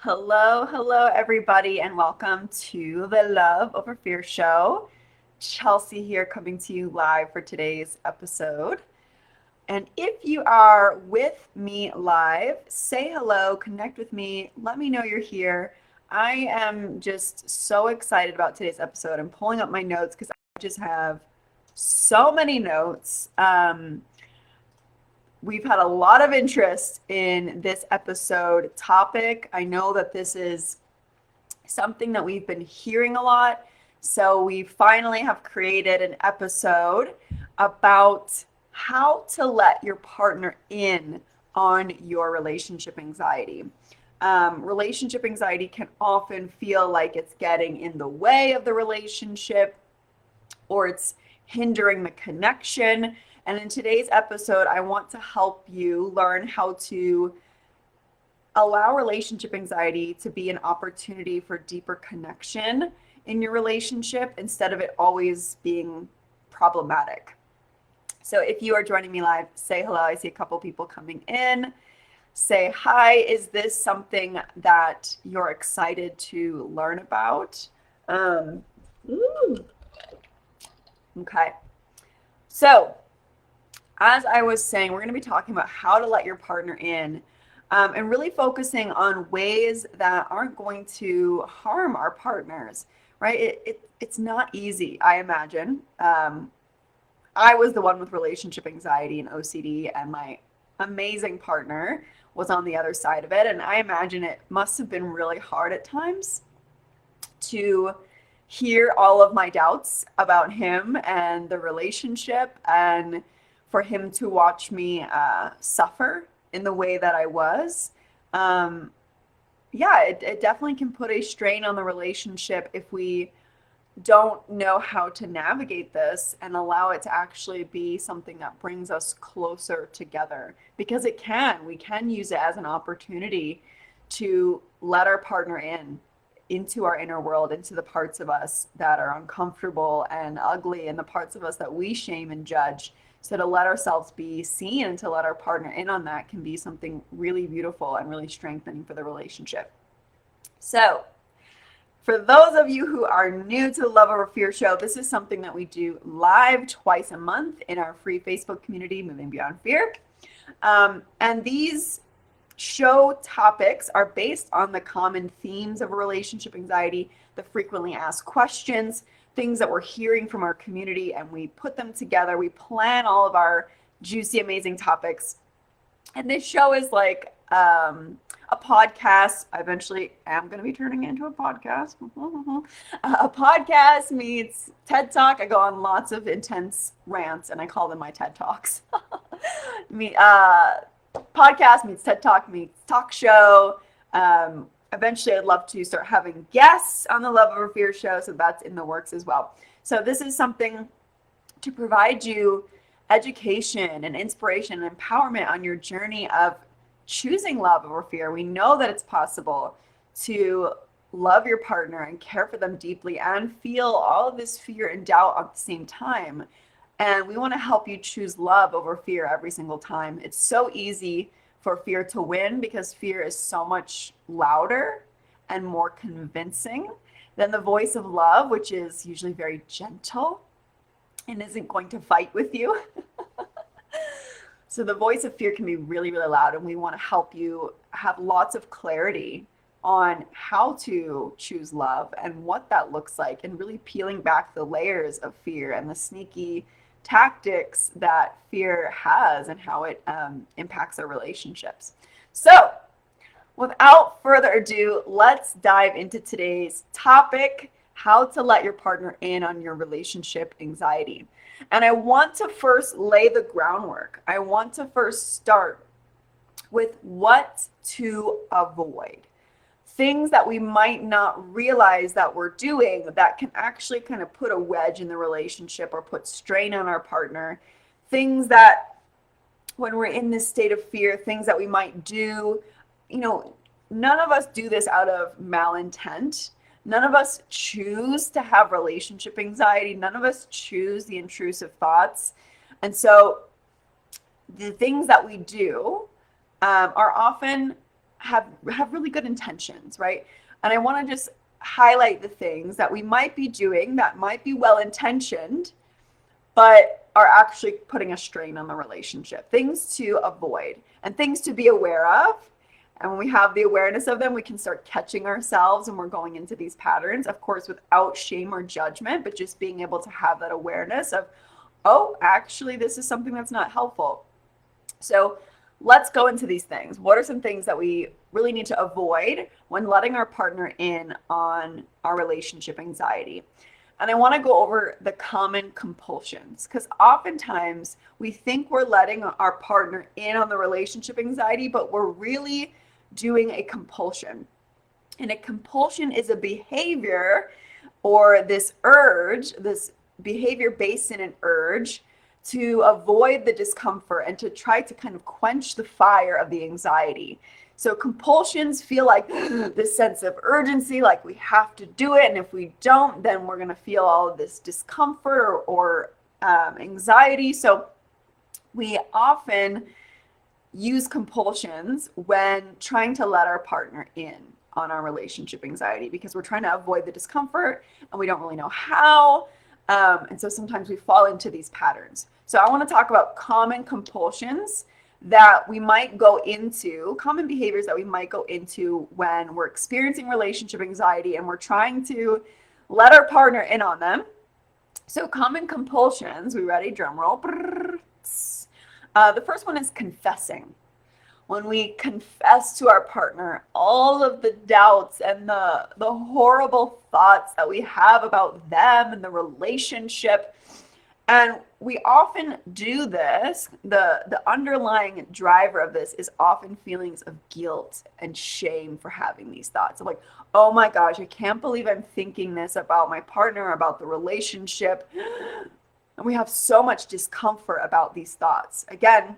Hello, everybody, and welcome to the Love Over Fear show. Chelsea here, coming to you live for today's episode. And if you are with me live, say hello, connect with me, let me know you're here. I am just so excited about today's episode. I'm pulling up my notes because I just have so many notes. We've had a lot of interest in this episode topic. I know that this is something that we've been hearing a lot. So we finally have created an episode about how to let your partner in on your relationship anxiety. Relationship anxiety can often feel like it's getting in the way of the relationship or it's hindering the connection. And in today's episode, I want to help you learn how to allow relationship anxiety to be an opportunity for deeper connection in your relationship instead of it always being problematic. So if you are joining me live, say hello. I see a couple people coming in. Say hi. Is this something that you're excited to learn about? Okay. So as I was saying, we're going to be talking about how to let your partner in and really focusing on ways that aren't going to harm our partners, right? It's not easy, I imagine. I was the one with relationship anxiety and OCD, and my amazing partner was on the other side of it. And I imagine it must have been really hard at times to hear all of my doubts about him and the relationship, and for him to watch me suffer in the way that I was. It definitely can put a strain on the relationship if we don't know how to navigate this and allow it to actually be something that brings us closer together, because we can use it as an opportunity to let our partner into our inner world, into the parts of us that are uncomfortable and ugly, and the parts of us that we shame and judge. So to let ourselves be seen and to let our partner in on that can be something really beautiful and really strengthening for the relationship. So for those of you who are new to the Love Over Fear show, this is something that we do live twice a month in our free Facebook community, Moving Beyond Fear. And these show topics are based on the common themes of relationship anxiety, the frequently asked questions, things that we're hearing from our community, and we put them together. We plan all of our juicy, amazing topics. And this show is like a podcast. I eventually am going to be turning into a podcast. A podcast meets TED Talk. I go on lots of intense rants, and I call them my TED Talks. Podcast meets TED Talk meets talk show. Eventually, I'd love to start having guests on the Love Over Fear show, so that's in the works as well. So this is something to provide you education and inspiration and empowerment on your journey of choosing love over fear. We know that it's possible to love your partner and care for them deeply and feel all of this fear and doubt at the same time. And we want to help you choose love over fear every single time. It's so easy for fear to win because fear is so much louder and more convincing than the voice of love, which is usually very gentle and isn't going to fight with you. So the voice of fear can be really, really loud, and we want to help you have lots of clarity on how to choose love and what that looks like, and really peeling back the layers of fear and the sneaky tactics that fear has and how it impacts our relationships. So without further ado, let's dive into today's topic: how to let your partner in on your relationship anxiety. And I want to first lay the groundwork. I want to first start with what to avoid. Things that we might not realize that we're doing that can actually kind of put a wedge in the relationship or put strain on our partner. Things that when we're in this state of fear, things that we might do, none of us do this out of malintent. None of us choose to have relationship anxiety. None of us choose the intrusive thoughts. And so the things that we do are often have really good intentions, right? And I want to just highlight the things that we might be doing that might be well intentioned, but are actually putting a strain on the relationship. Things to avoid and things to be aware of. And when we have the awareness of them, we can start catching ourselves when we're going into these patterns, of course, without shame or judgment, but just being able to have that awareness of, oh, actually, this is something that's not helpful. So let's go into these things. What are some things that we really need to avoid when letting our partner in on our relationship anxiety? And I want to go over the common compulsions, because oftentimes we think we're letting our partner in on the relationship anxiety, but we're really doing a compulsion. And a compulsion is a behavior or this urge, this behavior based in an urge to avoid the discomfort and to try to kind of quench the fire of the anxiety. So compulsions feel like this sense of urgency, like we have to do it. And if we don't, then we're going to feel all of this discomfort or anxiety. So we often use compulsions when trying to let our partner in on our relationship anxiety, because we're trying to avoid the discomfort and we don't really know how. And so sometimes we fall into these patterns. So I want to talk about common compulsions that we might go into, common behaviors that we might go into when we're experiencing relationship anxiety and we're trying to let our partner in on them. So common compulsions, we ready? Drum roll. The first one is confessing. When we confess to our partner all of the doubts and the horrible thoughts that we have about them and the relationship. And we often do this, the underlying driver of this is often feelings of guilt and shame for having these thoughts. I'm like, oh my gosh, I can't believe I'm thinking this about my partner, about the relationship. And we have so much discomfort about these thoughts. Again,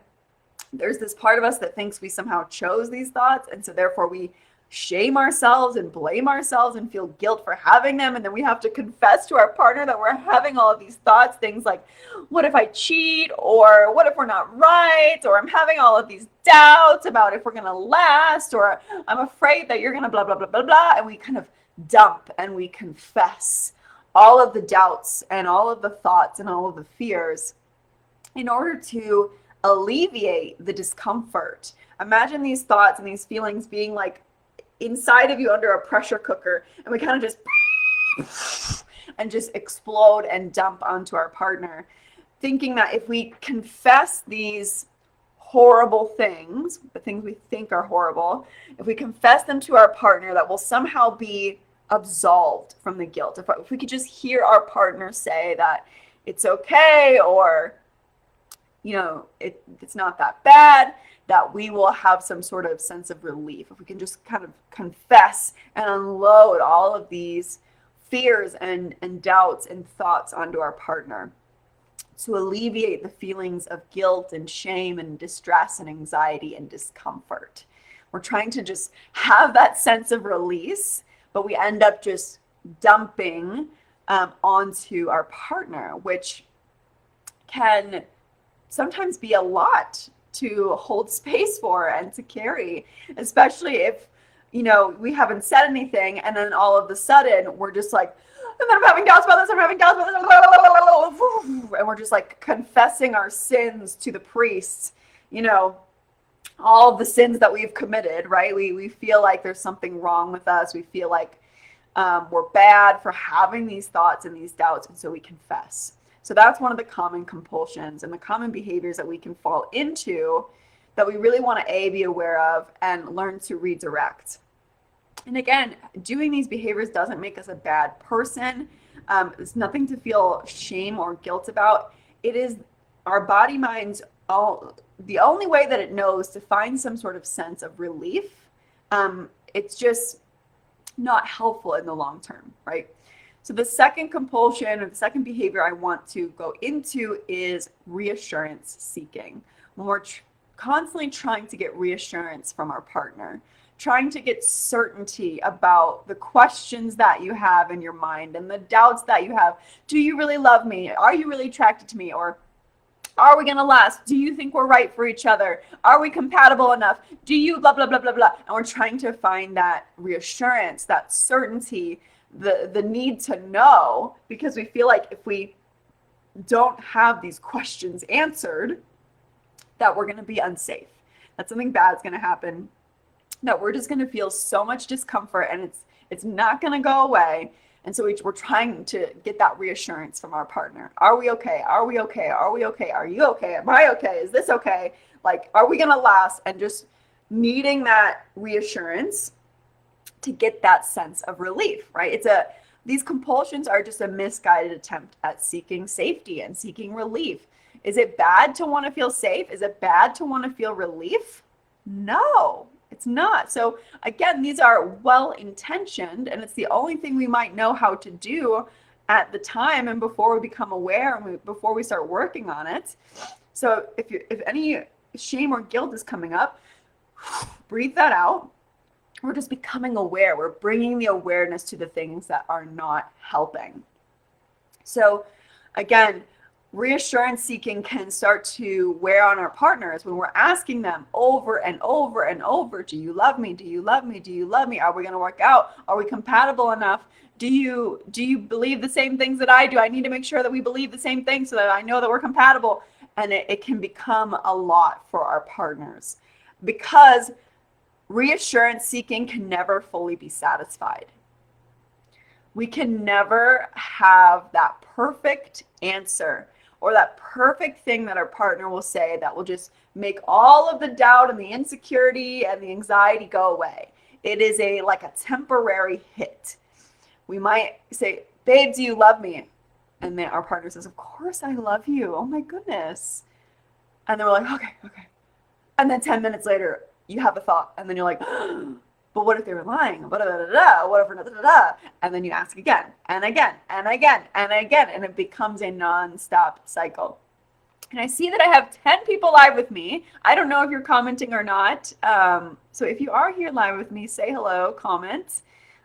there's this part of us that thinks we somehow chose these thoughts. And so therefore we shame ourselves and blame ourselves and feel guilt for having them. And then we have to confess to our partner that we're having all of these thoughts, things like, what if I cheat? Or what if we're not right? Or I'm having all of these doubts about if we're going to last, or I'm afraid that you're going to blah, blah, blah, blah, blah. And we kind of dump and we confess all of the doubts and all of the thoughts and all of the fears in order to alleviate the discomfort. Imagine these thoughts and these feelings being like inside of you under a pressure cooker, and we kind of just explode and dump onto our partner, thinking that if we confess these horrible things, the things we think are horrible, if we confess them to our partner, that will somehow be absolved from the guilt. If we could just hear our partner say that it's okay, or it's not that bad, that we will have some sort of sense of relief. If we can just kind of confess and unload all of these fears and doubts and thoughts onto our partner to alleviate the feelings of guilt and shame and distress and anxiety and discomfort. We're trying to just have that sense of release, but we end up just dumping onto our partner, which can sometimes be a lot to hold space for and to carry, especially if, we haven't said anything and then all of a sudden we're just like, and then I'm having doubts about this, I'm having doubts about this, and we're just like confessing our sins to the priest, all of the sins that we've committed, right? We feel like there's something wrong with us. We feel like we're bad for having these thoughts and these doubts, and so we confess. So that's one of the common compulsions and the common behaviors that we can fall into that we really want to be aware of and learn to redirect. And again, doing these behaviors doesn't make us a bad person. It's nothing to feel shame or guilt about. It is our body, mind's the only way that it knows to find some sort of sense of relief. It's just not helpful in the long term, right? So the second compulsion or the second behavior I want to go into is reassurance seeking. When we're constantly trying to get reassurance from our partner, trying to get certainty about the questions that you have in your mind and the doubts that you have. Do you really love me? Are you really attracted to me? Or Are we going to last? Do you think we're right for each other? Are we compatible enough? Do you blah, blah, blah, blah, blah. And we're trying to find that reassurance, that certainty, the need to know, because we feel like if we don't have these questions answered, that we're going to be unsafe, that something bad's going to happen, that we're just going to feel so much discomfort, and it's not going to go away. And so we're trying to get that reassurance from our partner. Are we okay? Are we okay? Are we okay? Are you okay? Am I okay? Is this okay? Like, are we going to last? And just needing that reassurance to get that sense of relief, right? These compulsions are just a misguided attempt at seeking safety and seeking relief. Is it bad to want to feel safe? Is it bad to want to feel relief? No, it's not. So again, these are well-intentioned, and it's the only thing we might know how to do at the time and before we become aware and before we start working on it. So if any shame or guilt is coming up, breathe that out. We're just becoming aware. We're bringing the awareness to the things that are not helping. So again, reassurance seeking can start to wear on our partners when we're asking them over and over and over, do you love me? Do you love me? Do you love me? Are we going to work out? Are we compatible enough? Do you believe the same things that I do? I need to make sure that we believe the same things so that I know that we're compatible. And it can become a lot for our partners, because reassurance seeking can never fully be satisfied. We can never have that perfect answer or that perfect thing that our partner will say that will just make all of the doubt and the insecurity and the anxiety go away. It is like a temporary hit. We might say, babe, do you love me? And then our partner says, of course I love you. Oh my goodness. And then we're like, okay. And then 10 minutes later, you have a thought, and then you're like, but what if they were lying? What if, and then you ask again and again and again and again, and it becomes a non-stop cycle. And I see that I have 10 people live with me. I don't know if you're commenting or not. So if you are here live with me, say hello, comment.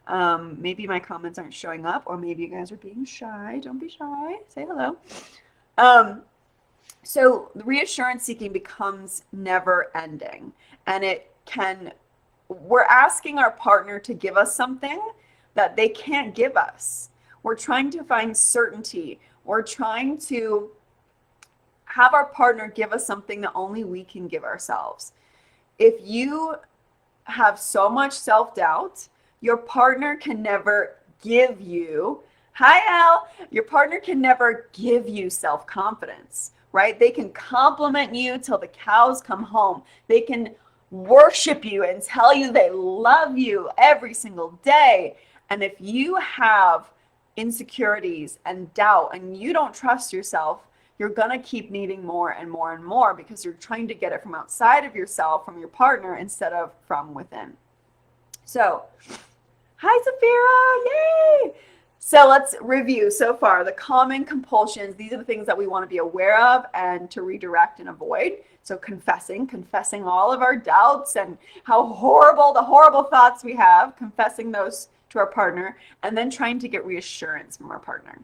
Maybe my comments aren't showing up, or maybe you guys are being shy. Don't be shy. Say hello. So the reassurance seeking becomes never ending, and we're asking our partner to give us something that they can't give us. We're trying to find certainty. We're trying to have our partner give us something that only we can give ourselves. If you have so much self-doubt, your partner can never give you, hi Al, your partner can never give you self-confidence, right? They can compliment you till the cows come home. They can worship you and tell you they love you every single day. And if you have insecurities and doubt and you don't trust yourself, you're going to keep needing more and more and more, because you're trying to get it from outside of yourself, from your partner, instead of from within. So, hi Safira, yay! So let's review so far the common compulsions. These are the things that we want to be aware of and to redirect and avoid. So confessing all of our doubts and how horrible the horrible thoughts we have, confessing those to our partner, and then trying to get reassurance from our partner.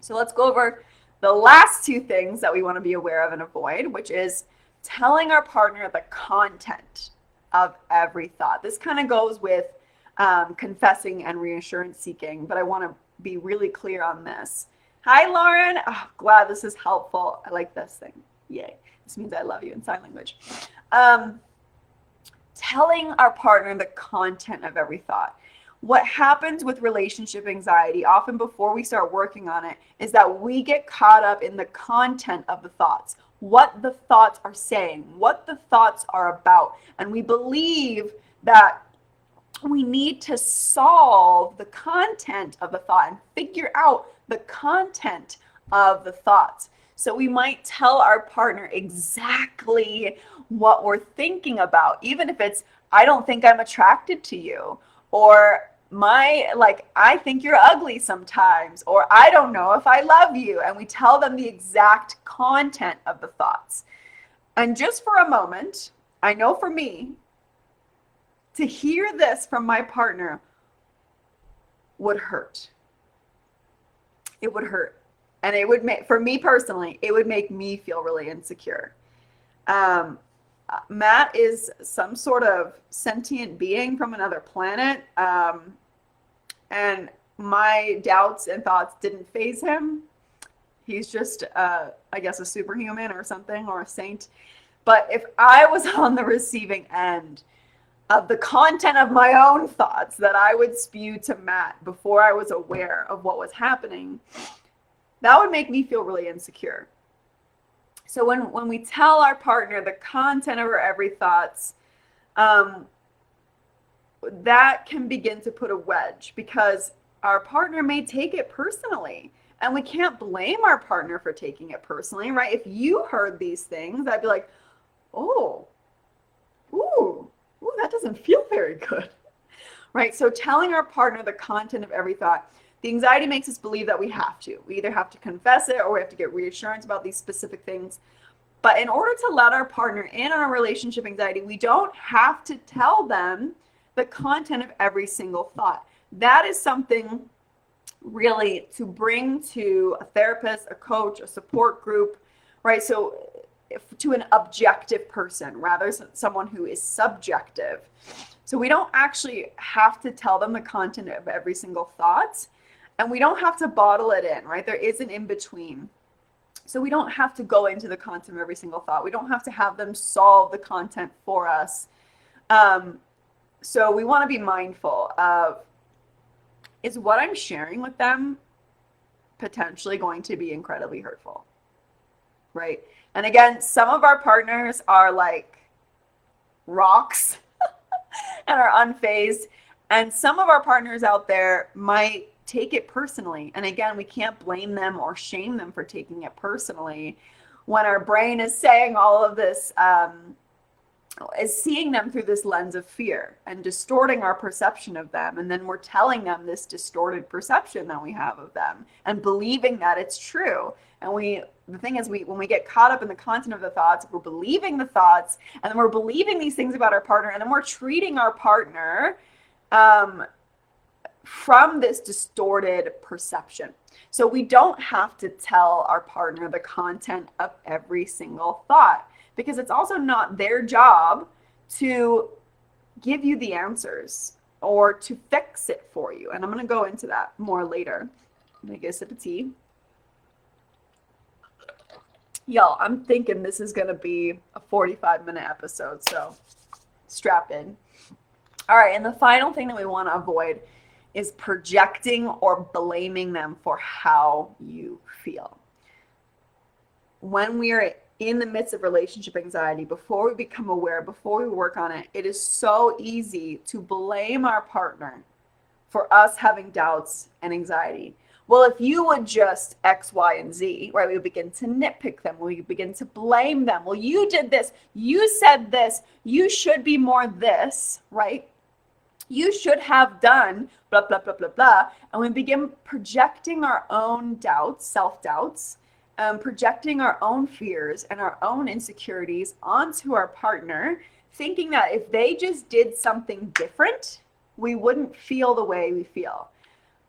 So let's go over the last two things that we want to be aware of and avoid, which is telling our partner the content of every thought. This kind of goes with confessing and reassurance seeking, but I want to be really clear on this. Hi, Lauren. Oh, glad this is helpful. I like this thing. Yay. This means I love you in sign language. Telling our partner the content of every thought. What happens with relationship anxiety, often before we start working on it, is that we get caught up in the content of the thoughts, what the thoughts are saying, what the thoughts are about. And we believe that we need to solve the content of the thought and figure out the content of the thoughts. So we might tell our partner exactly what we're thinking about, even if it's, I don't think I'm attracted to you, or I think you're ugly sometimes, or I don't know if I love you. And we tell them the exact content of the thoughts. And just for a moment, I know for me, to hear this from my partner would hurt. It would hurt. And it would make, for me personally, it would make me feel really insecure. Um, Matt is some sort of sentient being from another planet. And my doubts and thoughts didn't faze him. He's just, I guess, a superhuman or something, or a saint. But if I was on the receiving end of the content of my own thoughts that I would spew to Matt before I was aware of what was happening, that would make me feel really insecure. So when we tell our partner the content of our every thoughts, that can begin to put a wedge, because our partner may take it personally. And we can't blame our partner for taking it personally, right? If you heard these things, I'd be like, oh, ooh, that doesn't feel very good, right? So telling our partner the content of every thought, the anxiety makes us believe that we have to. We either have to confess it or we have to get reassurance about these specific things. But in order to let our partner in on our relationship anxiety, we don't have to tell them the content of every single thought. That is something really to bring to a therapist, a coach, a support group, right? So to an objective person rather than someone who is subjective. So we don't actually have to tell them the content of every single thought, and we don't have to bottle it in, right? There is an in-between. So we don't have to go into the content of every single thought. We don't have to have them solve the content for us. So we want to be mindful of, is what I'm sharing with them potentially going to be incredibly hurtful, right? And again, some of our partners are like rocks and are unfazed. And some of our partners out there might take it personally. And again, we can't blame them or shame them for taking it personally when our brain is saying all of this, is seeing them through this lens of fear and distorting our perception of them. And then we're telling them this distorted perception that we have of them and believing that it's true. And the thing is, when we get caught up in the content of the thoughts, we're believing the thoughts, and then we're believing these things about our partner, and then we're treating our partner from this distorted perception. So we don't have to tell our partner the content of every single thought, because it's also not their job to give you the answers or to fix it for you. And I'm going to go into that more later. I'm going to get a sip of tea. Y'all, I'm thinking this is going to be a 45-minute episode, so strap in. All right, and the final thing that we want to avoid is projecting or blaming them for how you feel. When we are in the midst of relationship anxiety, before we become aware, before we work on it, it is so easy to blame our partner for us having doubts and anxiety. Well, if you would just X, Y, and Z, right, we begin to nitpick them. We begin to blame them. Well, you did this. You said this. You should be more this, right? You should have done blah, blah, blah, blah, blah. And we begin projecting our own doubts, self-doubts, projecting our own fears and our own insecurities onto our partner, thinking that if they just did something different, we wouldn't feel the way we feel.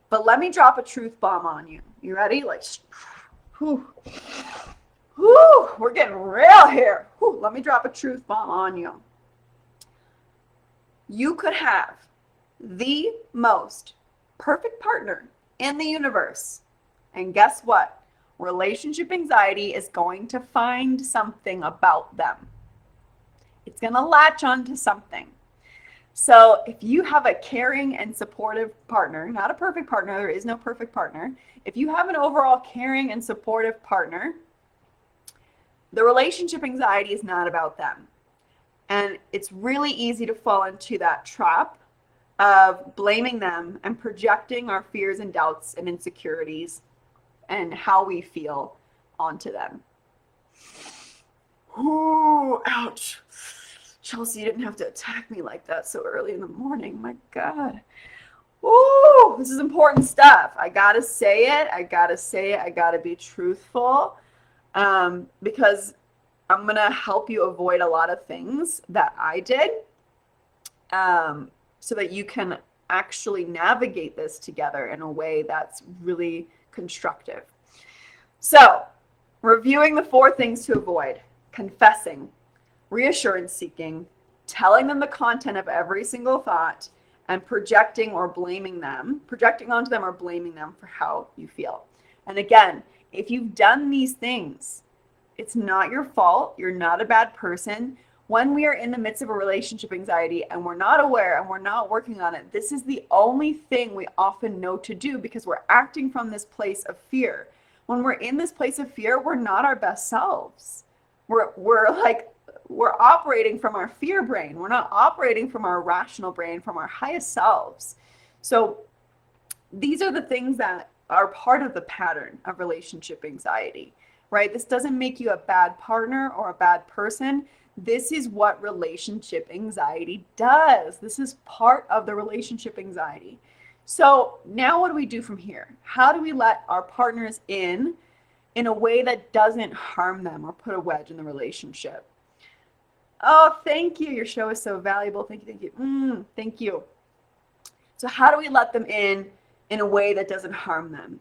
But let me drop a truth bomb on you. You ready? Like, whew, we're getting real here. Let me drop a truth bomb on you. You could have the most perfect partner in the universe. And guess what? Relationship anxiety is going to find something about them. It's going to latch onto something. So if you have a caring and supportive partner, not a perfect partner, there is no perfect partner. If you have an overall caring and supportive partner, the relationship anxiety is not about them. And it's really easy to fall into that trap of blaming them and projecting our fears and doubts and insecurities and how we feel onto them. Ooh, ouch. Chelsea, you didn't have to attack me like that so early in the morning. My God. Ooh, this is important stuff. I gotta say it. I gotta be truthful, because I'm gonna help you avoid a lot of things that I did, so that you can actually navigate this together in a way that's really constructive. So, reviewing the 4 things to avoid: confessing, reassurance seeking, telling them the content of every single thought, and projecting onto them or blaming them for how you feel. And again, if you've done these things, it's not your fault. You're not a bad person. When we are in the midst of a relationship anxiety and we're not aware and we're not working on it, this is the only thing we often know to do because we're acting from this place of fear. When we're in this place of fear, we're not our best selves. We're operating from our fear brain. We're not operating from our rational brain, from our highest selves. So these are the things that are part of the pattern of relationship anxiety, right? This doesn't make you a bad partner or a bad person. This is what relationship anxiety does. This is part of the relationship anxiety. So now what do we do from here? How do we let our partners in a way that doesn't harm them or put a wedge in the relationship? Oh, thank you. Your show is so valuable. Thank you. Thank you. So how do we let them in a way that doesn't harm them?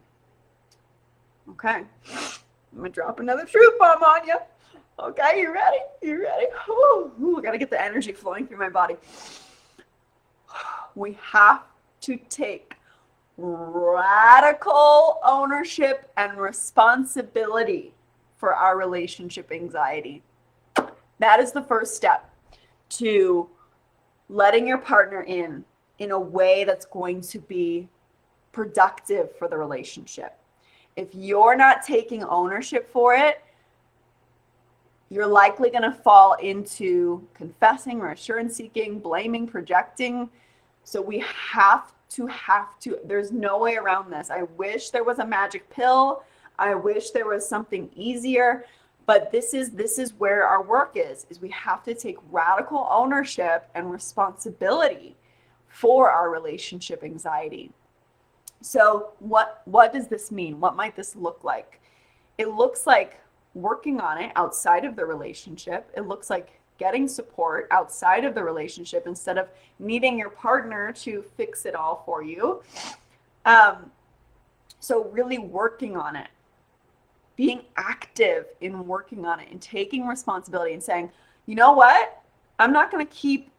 Okay. I'm going to drop another truth bomb on you. Okay, you ready? I got to get the energy flowing through my body. We have to take radical ownership and responsibility for our relationship anxiety. That is the first step to letting your partner in a way that's going to be productive for the relationship. If you're not taking ownership for it, you're likely going to fall into confessing, reassurance seeking, blaming, projecting. So we have to, there's no way around this. I wish there was a magic pill. I wish there was something easier, but this is where our work is we have to take radical ownership and responsibility for our relationship anxiety. So what does this mean? What might this look like? It looks like working on it outside of the relationship. It looks like getting support outside of the relationship instead of needing your partner to fix it all for you. So really working on it, being active in working on it and taking responsibility and saying, you know what? I'm not going to keep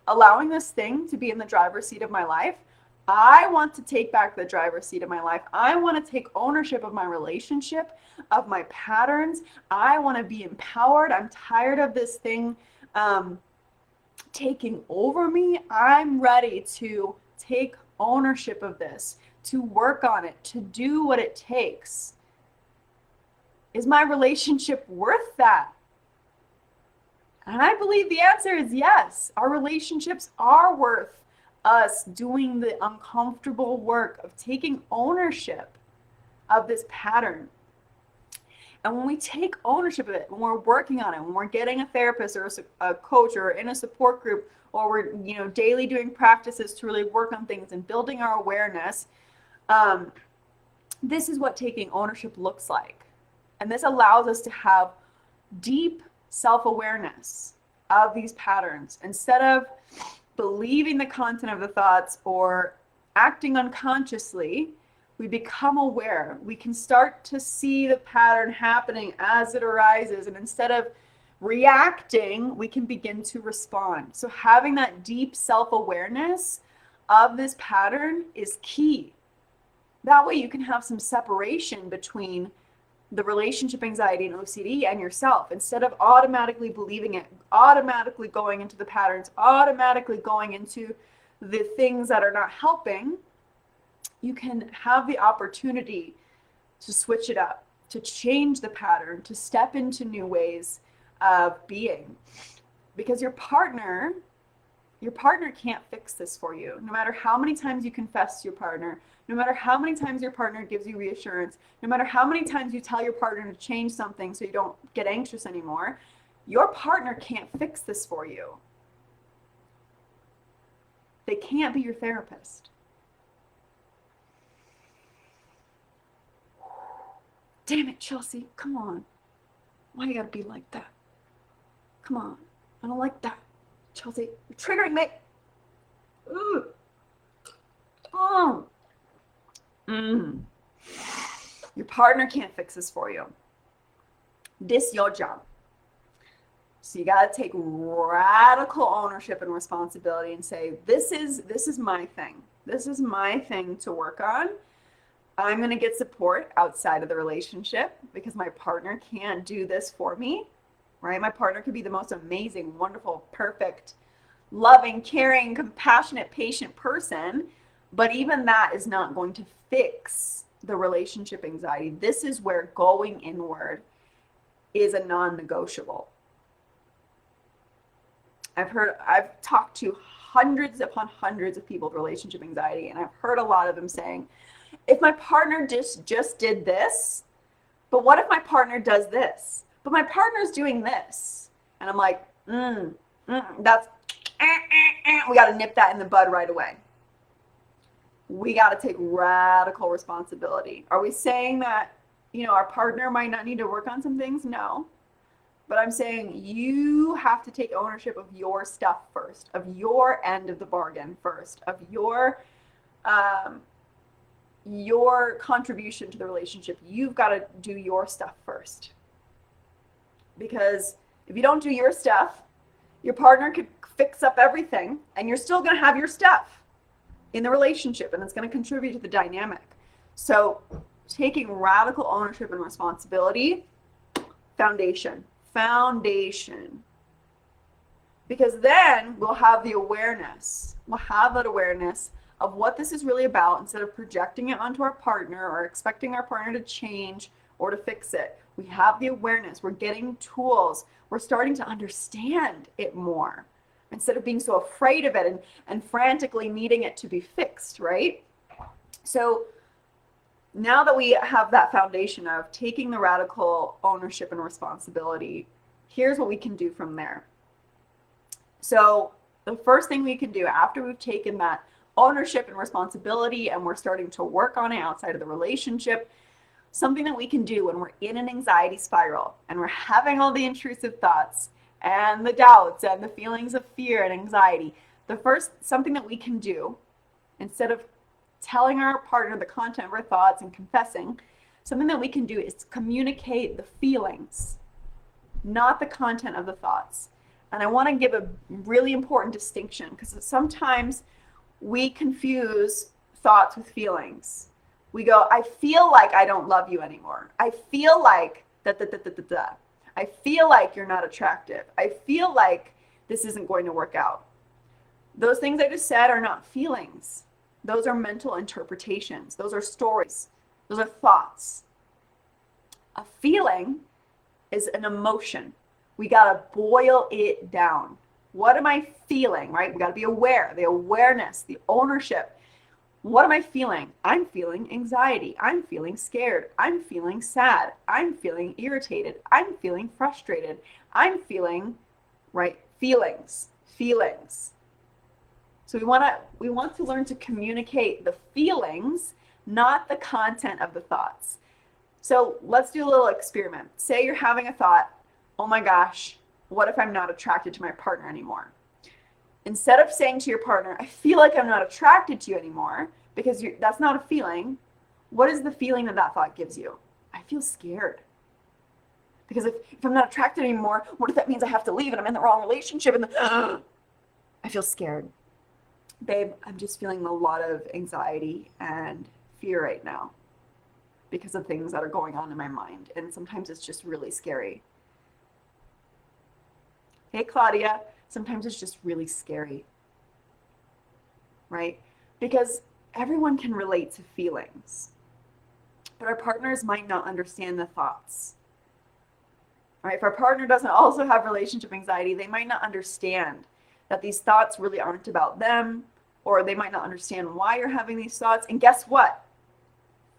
allowing this thing to be in the driver's seat of my life. I want to take back the driver's seat of my life. I want to take ownership of my relationship, of my patterns. I want to be empowered. I'm tired of this thing taking over me. I'm ready to take ownership of this, to work on it, to do what it takes. Is my relationship worth that? And I believe the answer is yes. Our relationships are worth us doing the uncomfortable work of taking ownership of this pattern. And when we take ownership of it, when we're working on it, when we're getting a therapist or a coach or in a support group, or we're daily doing practices to really work on things and building our awareness, this is what taking ownership looks like. And this allows us to have deep self-awareness of these patterns instead of believing the content of the thoughts or acting unconsciously. We become aware. We can start to see the pattern happening as it arises. And instead of reacting, we can begin to respond. So having that deep self-awareness of this pattern is key. That way you can have some separation between the relationship anxiety and OCD and yourself. Instead of automatically believing it, automatically going into the patterns, automatically going into the things that are not helping, you can have the opportunity to switch it up, to change the pattern, to step into new ways of being. Because your partner can't fix this for you. No matter how many times you confess to your partner, no matter how many times your partner gives you reassurance, no matter how many times you tell your partner to change something so you don't get anxious anymore, your partner can't fix this for you. They can't be your therapist. Damn it, Chelsea, come on. Why you gotta be like that? Come on, I don't like that. Chelsea, you're triggering me. Ooh. Oh. Your partner can't fix this for you. This your job. So you got to take radical ownership and responsibility and say, this is my thing. This is my thing to work on. I'm going to get support outside of the relationship because my partner can't do this for me, right? My partner could be the most amazing, wonderful, perfect, loving, caring, compassionate, patient person, but even that is not going to fix the relationship anxiety. This is where going inward is a non-negotiable. I've talked to hundreds upon hundreds of people with relationship anxiety, and I've heard a lot of them saying, if my partner just did this, but what if my partner does this? But my partner's doing this. And I'm like, that's, we got to nip that in the bud right away. We got to take radical responsibility. Are we saying that, our partner might not need to work on some things? No. But I'm saying you have to take ownership of your stuff first, of your end of the bargain first, of your contribution to the relationship. You've got to do your stuff first. Because if you don't do your stuff, your partner could fix up everything and you're still going to have your stuff in the relationship, and it's going to contribute to the dynamic. So taking radical ownership and responsibility, foundation. Because then we'll have the awareness. We'll have that awareness of what this is really about instead of projecting it onto our partner or expecting our partner to change or to fix it. We have the awareness. We're getting tools. We're starting to understand it more instead of being so afraid of it and frantically needing it to be fixed, right? So now that we have that foundation of taking the radical ownership and responsibility, here's what we can do from there. So the first thing we can do after we've taken that ownership and responsibility and we're starting to work on it outside of the relationship, something that we can do when we're in an anxiety spiral and we're having all the intrusive thoughts and the doubts and the feelings of fear and anxiety, something that we can do instead of telling our partner the content of our thoughts and confessing, something that we can do is communicate the feelings, not the content of the thoughts. And I want to give a really important distinction because sometimes we confuse thoughts with feelings. We go, I feel like I don't love you anymore. I feel like I feel like you're not attractive. I feel like this isn't going to work out. Those things I just said are not feelings. Those are mental interpretations. Those are stories. Those are thoughts. A feeling is an emotion. We got to boil it down. What am I feeling, right? We got to be aware, the awareness, the ownership. What am I feeling? I'm feeling anxiety. I'm feeling scared. I'm feeling sad. I'm feeling irritated. I'm feeling frustrated. I'm feeling, right? Feelings. So we want to learn to communicate the feelings, not the content of the thoughts. So let's do a little experiment. Say you're having a thought, oh my gosh, what if I'm not attracted to my partner anymore? Instead of saying to your partner, I feel like I'm not attracted to you anymore, because that's not a feeling, what is the feeling that thought gives you? I feel scared. Because if I'm not attracted anymore, what if that means I have to leave and I'm in the wrong relationship? And I feel scared. Babe, I'm just feeling a lot of anxiety and fear right now because of things that are going on in my mind. And sometimes it's just really scary. Hey, Claudia, sometimes it's just really scary, right? Because everyone can relate to feelings, but our partners might not understand the thoughts, right? If our partner doesn't also have relationship anxiety, they might not understand that these thoughts really aren't about them, or they might not understand why you're having these thoughts. And guess what?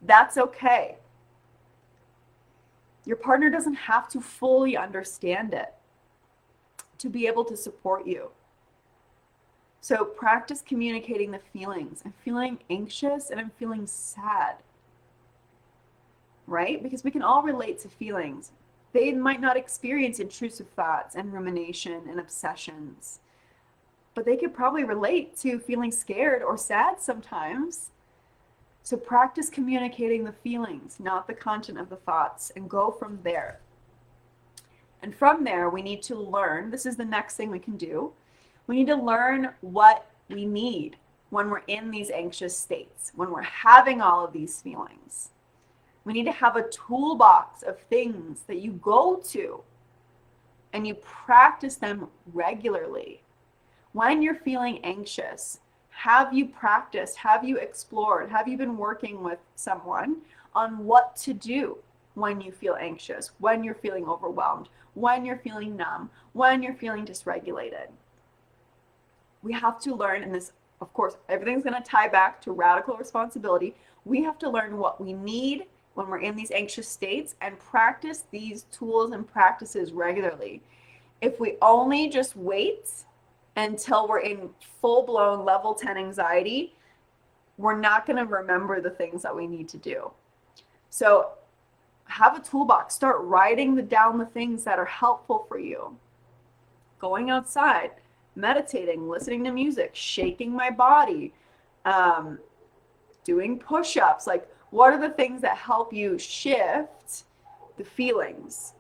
That's okay. Your partner doesn't have to fully understand it to be able to support you. So practice communicating the feelings. I'm feeling anxious and I'm feeling sad, right? Because we can all relate to feelings. They might not experience intrusive thoughts and rumination and obsessions, but they could probably relate to feeling scared or sad sometimes. So practice communicating the feelings, not the content of the thoughts, and go from there. And from there, we need to learn, this is the next thing we can do. We need to learn what we need when we're in these anxious states, when we're having all of these feelings. We need to have a toolbox of things that you go to and you practice them regularly. When you're feeling anxious, have you practiced? Have you explored? Have you been working with someone on what to do when you feel anxious, when you're feeling overwhelmed, when you're feeling numb, when you're feeling dysregulated? We have to learn, and this, of course, everything's going to tie back to radical responsibility. We have to learn what we need when we're in these anxious states and practice these tools and practices regularly. If we only just wait until we're in full-blown level 10 anxiety, we're not going to remember the things that we need to do. So have a toolbox. Start writing down the things that are helpful for you. Going outside, meditating, listening to music, shaking my body, doing push-ups. Like, what are the things that help you shift the feelings?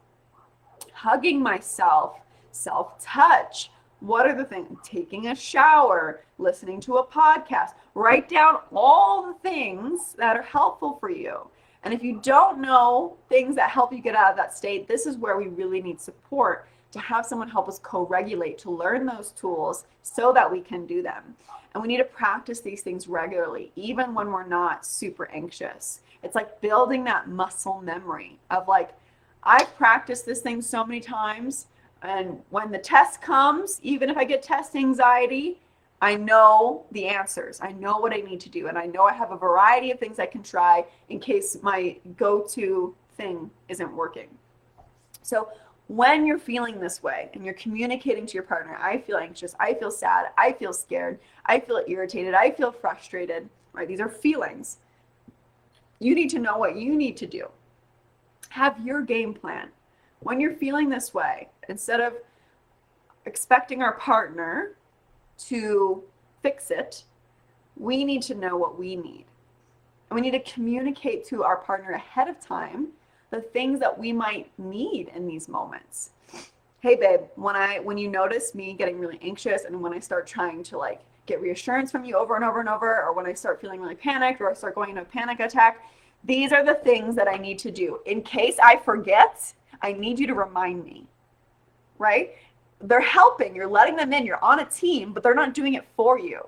Hugging myself, self-touch. What are the things? Taking a shower, listening to a podcast. Write down all the things that are helpful for you. And if you don't know things that help you get out of that state, this is where we really need support, to have someone help us co-regulate, to learn those tools so that we can do them. And we need to practice these things regularly, even when we're not super anxious. It's like building that muscle memory of like, I've practiced this thing so many times, and when the test comes, even if I get test anxiety, I know the answers. I know what I need to do, and I know I have a variety of things I can try in case my go-to thing isn't working. So when you're feeling this way and you're communicating to your partner, I feel anxious, I feel sad, I feel scared, I feel irritated, I feel frustrated, right? These are feelings. You need to know what you need to do. Have your game plan. When you're feeling this way, instead of expecting our partner to fix it, we need to know what we need. And we need to communicate to our partner ahead of time the things that we might need in these moments. Hey babe, when you notice me getting really anxious, and when I start trying to like get reassurance from you over and over and over, or when I start feeling really panicked, or I start going into a panic attack, these are the things that I need to do. In case I forget, I need you to remind me, right? They're helping, you're letting them in, you're on a team, but they're not doing it for you.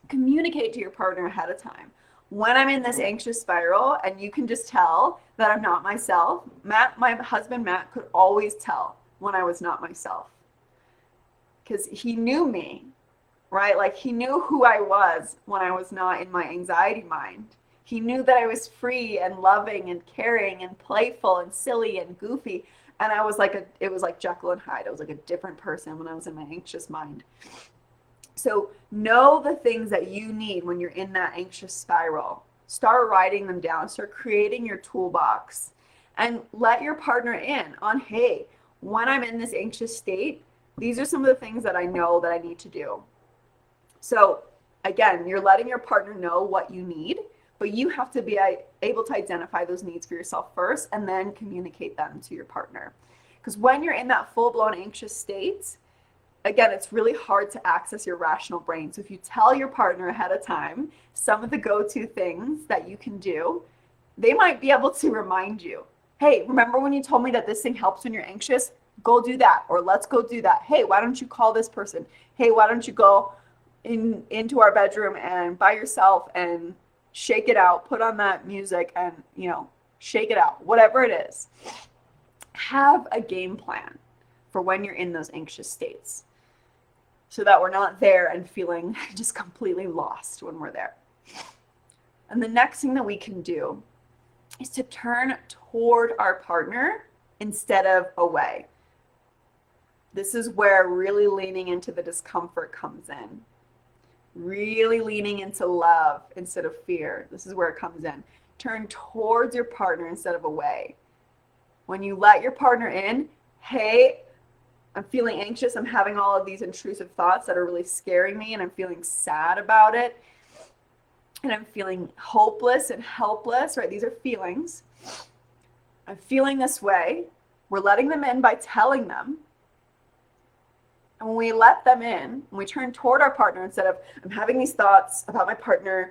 Communicate to your partner ahead of time. When I'm in this anxious spiral and you can just tell that I'm not myself, my husband Matt could always tell when I was not myself, because he knew me, right? Like, he knew who I was when I was not in my anxiety mind. He knew that I was free and loving and caring and playful and silly and goofy. And I was like, it was like Jekyll and Hyde. I was like a different person when I was in my anxious mind. So know the things that you need when you're in that anxious spiral. Start writing them down. Start creating your toolbox. And let your partner in on, hey, when I'm in this anxious state, these are some of the things that I know that I need to do. So again, you're letting your partner know what you need, but you have to be able to identify those needs for yourself first and then communicate them to your partner. Because when you're in that full-blown anxious state, again, it's really hard to access your rational brain. So if you tell your partner ahead of time some of the go-to things that you can do, they might be able to remind you, hey, remember when you told me that this thing helps when you're anxious? Go do that, or let's go do that. Hey, why don't you call this person? Hey, why don't you go into our bedroom and by yourself and shake it out, put on that music and, shake it out, whatever it is. Have a game plan for when you're in those anxious states so that we're not there and feeling just completely lost when we're there. And the next thing that we can do is to turn toward our partner instead of away. This is where really leaning into the discomfort comes in. Really leaning into love instead of fear. This is where it comes in. Turn towards your partner instead of away. When you let your partner in, hey, I'm feeling anxious. I'm having all of these intrusive thoughts that are really scaring me and I'm feeling sad about it. and I'm feeling hopeless and helpless, right? These are feelings. I'm feeling this way. We're letting them in by telling them. And when we let them in, when we turn toward our partner instead of, I'm having these thoughts about my partner,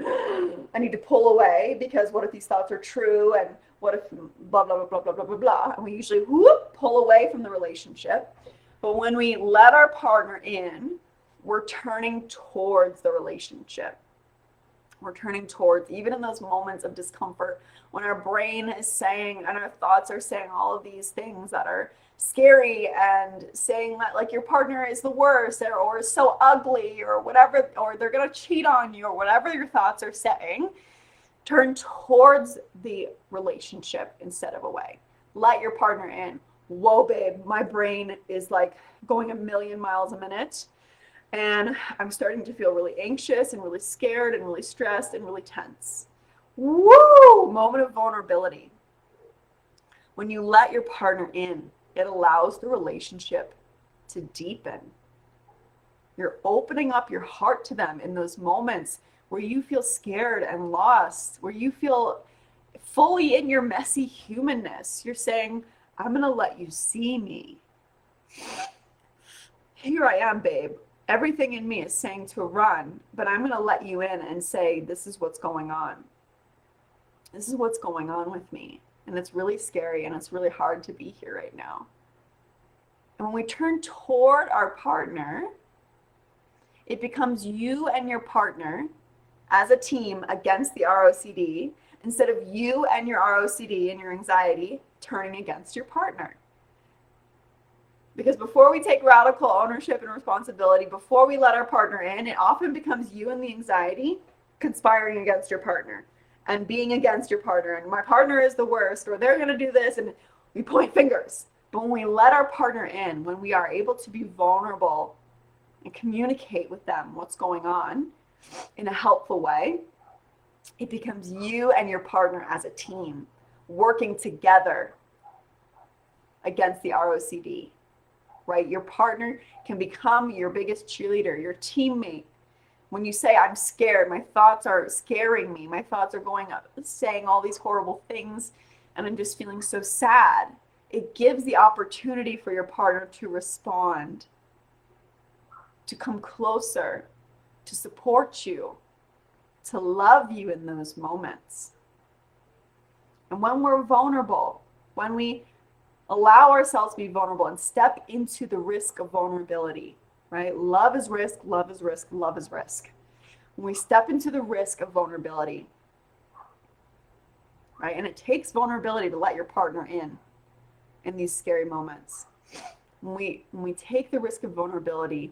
I need to pull away because what if these thoughts are true? And what if blah, blah, blah, blah, blah, blah, blah, blah. And we usually pull away from the relationship. But when we let our partner in, we're turning towards the relationship. We're turning towards, even in those moments of discomfort, when our brain is saying and our thoughts are saying all of these things that are scary and saying that like your partner is the worst or is so ugly or whatever, or they're going to cheat on you or whatever your thoughts are saying, turn towards the relationship instead of away. Let your partner in. Whoa, babe, my brain is like going a million miles a minute. And I'm starting to feel really anxious and really scared and really stressed and really tense. Woo! Moment of vulnerability. When you let your partner in, it allows the relationship to deepen. You're opening up your heart to them in those moments where you feel scared and lost, where you feel fully in your messy humanness. You're saying, I'm going to let you see me. Here I am, babe. Everything in me is saying to run, but I'm going to let you in and say, this is what's going on. This is what's going on with me. And it's really scary and it's really hard to be here right now. And when we turn toward our partner, it becomes you and your partner as a team against the ROCD instead of you and your ROCD and your anxiety turning against your partner. Because before we take radical ownership and responsibility, before we let our partner in, it often becomes you and the anxiety conspiring against your partner and being against your partner. And my partner is the worst, or they're going to do this, and we point fingers. But when we let our partner in, when we are able to be vulnerable and communicate with them what's going on in a helpful way, it becomes you and your partner as a team working together against the ROCD. Right? Your partner can become your biggest cheerleader, your teammate. When you say, I'm scared, my thoughts are scaring me, my thoughts are going up, saying all these horrible things, and I'm just feeling so sad. It gives the opportunity for your partner to respond, to come closer, to support you, to love you in those moments. And when we're vulnerable, when we allow ourselves to be vulnerable and step into the risk of vulnerability, right? Love is risk, love is risk, love is risk. When we step into the risk of vulnerability, right? And it takes vulnerability to let your partner in these scary moments. When we take the risk of vulnerability,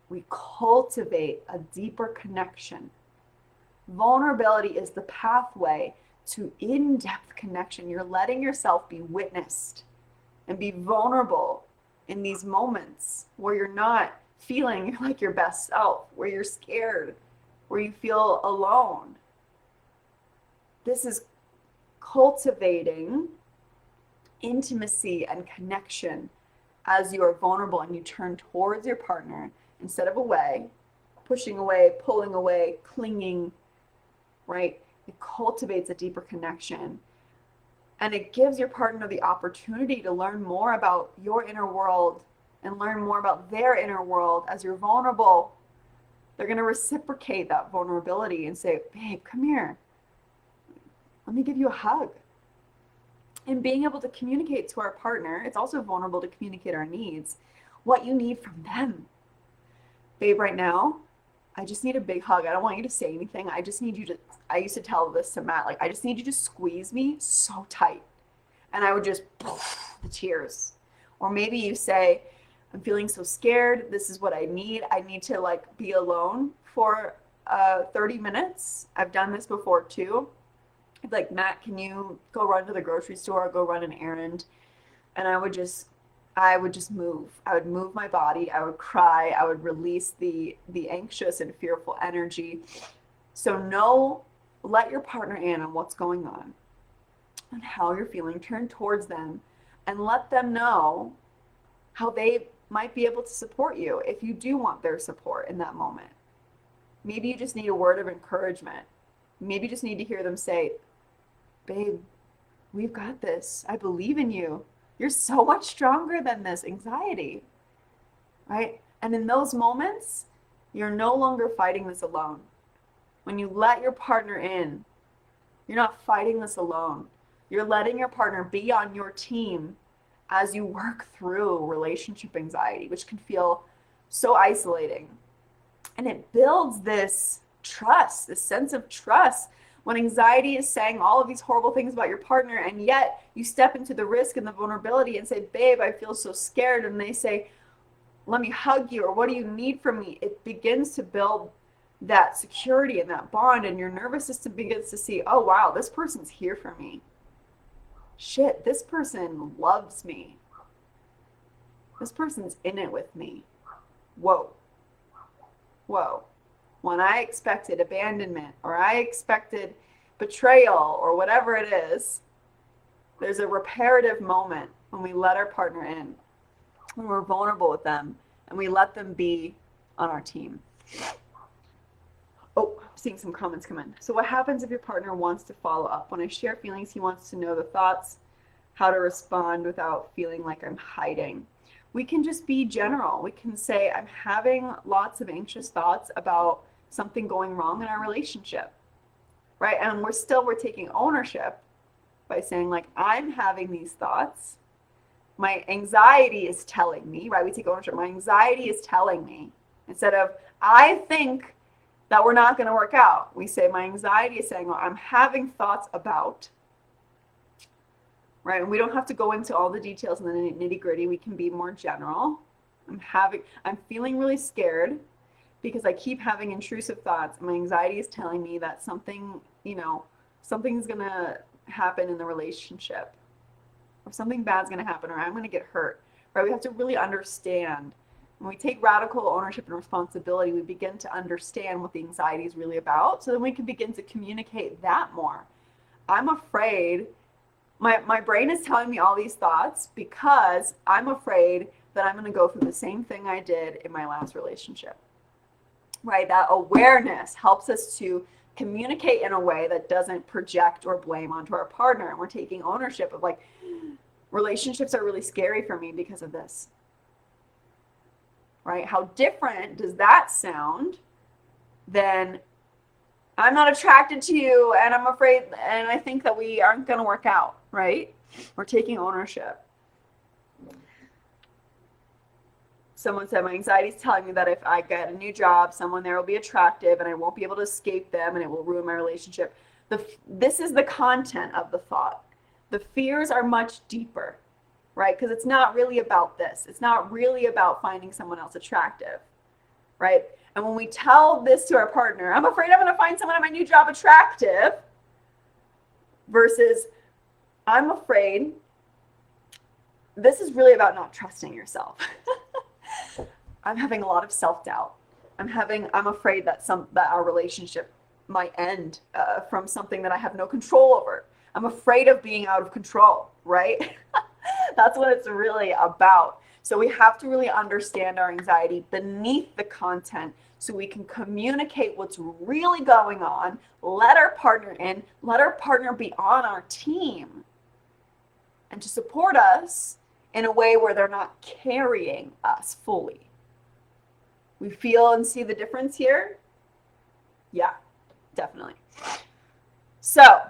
we cultivate a deeper connection. Vulnerability is the pathway to in-depth connection. You're letting yourself be witnessed and be vulnerable in these moments where you're not feeling like your best self, where you're scared, where you feel alone. This is cultivating intimacy and connection as you are vulnerable and you turn towards your partner instead of away, pushing away, pulling away, clinging, right? It cultivates a deeper connection. And it gives your partner the opportunity to learn more about your inner world and learn more about their inner world. As you're vulnerable, they're going to reciprocate that vulnerability and say, babe, come here. Let me give you a hug. And being able to communicate to our partner, it's also vulnerable to communicate our needs, what you need from them. Babe, right now, I just need a big hug. I don't want you to say anything. I just need you to, I used to tell this to Matt, like, I just need you to squeeze me so tight. And I would just, the tears. Or maybe you say, I'm feeling so scared. This is what I need. I need to like be alone for 30 minutes. I've done this before too. Like, Matt, can you go run to the grocery store, go run an errand? And I would just move. I would move my body. I would cry. I would release the anxious and fearful energy. So let your partner in on what's going on and how you're feeling. Turn towards them and let them know how they might be able to support you if you do want their support in that moment. Maybe you just need a word of encouragement. Maybe you just need to hear them say, babe, we've got this. I believe in you. You're so much stronger than this anxiety, right? And in those moments, you're no longer fighting this alone. When you let your partner in, you're not fighting this alone. You're letting your partner be on your team as you work through relationship anxiety, which can feel so isolating. And it builds this trust, this sense of trust. When anxiety is saying all of these horrible things about your partner, and yet you step into the risk and the vulnerability and say, babe, I feel so scared. And they say, let me hug you, or what do you need from me? It begins to build that security and that bond, and your nervous system begins to see, oh, wow, this person's here for me. Shit, this person loves me. This person's in it with me. Whoa. Whoa. When I expected abandonment, or I expected betrayal, or whatever it is, there's a reparative moment when we let our partner in, when we're vulnerable with them, and we let them be on our team. Oh, I'm seeing some comments come in. So what happens if your partner wants to follow up? When I share feelings, he wants to know the thoughts, how to respond without feeling like I'm hiding. We can just be general. We can say, I'm having lots of anxious thoughts about something going wrong in our relationship, right? And we're taking ownership by saying, like, I'm having these thoughts. My anxiety is telling me, right? We take ownership. My anxiety is telling me, instead of, I think that we're not going to work out. We say, my anxiety is saying, well, I'm having thoughts about, right? And we don't have to go into all the details and the nitty gritty. We can be more general. I'm feeling really scared because I keep having intrusive thoughts. My anxiety is telling me that something's going to happen in the relationship, or something bad's going to happen, or I'm going to get hurt, right? We have to really understand. When we take radical ownership and responsibility, we begin to understand what the anxiety is really about. So then we can begin to communicate that more. I'm afraid, my brain is telling me all these thoughts because I'm afraid that I'm going to go through the same thing I did in my last relationship, right? That awareness helps us to communicate in a way that doesn't project or blame onto our partner. And we're taking ownership of, like, relationships are really scary for me because of this. Right? How different does that sound than, I'm not attracted to you and I'm afraid and I think that we aren't going to work out, right? We're taking ownership. Someone said, my anxiety is telling me that if I get a new job, someone there will be attractive and I won't be able to escape them and it will ruin my relationship. This is the content of the thought. The fears are much deeper, right? Because it's not really about this. It's not really about finding someone else attractive, right? And when we tell this to our partner, I'm afraid I'm going to find someone at my new job attractive, versus, I'm afraid this is really about not trusting yourself. I'm having a lot of self-doubt. I'm afraid that our relationship might end from something that I have no control over. I'm afraid of being out of control, right? That's what it's really about. So we have to really understand our anxiety beneath the content so we can communicate what's really going on, let our partner in, let our partner be on our team, and to support us in a way where they're not carrying us fully. We feel and see the difference here? Yeah, definitely. So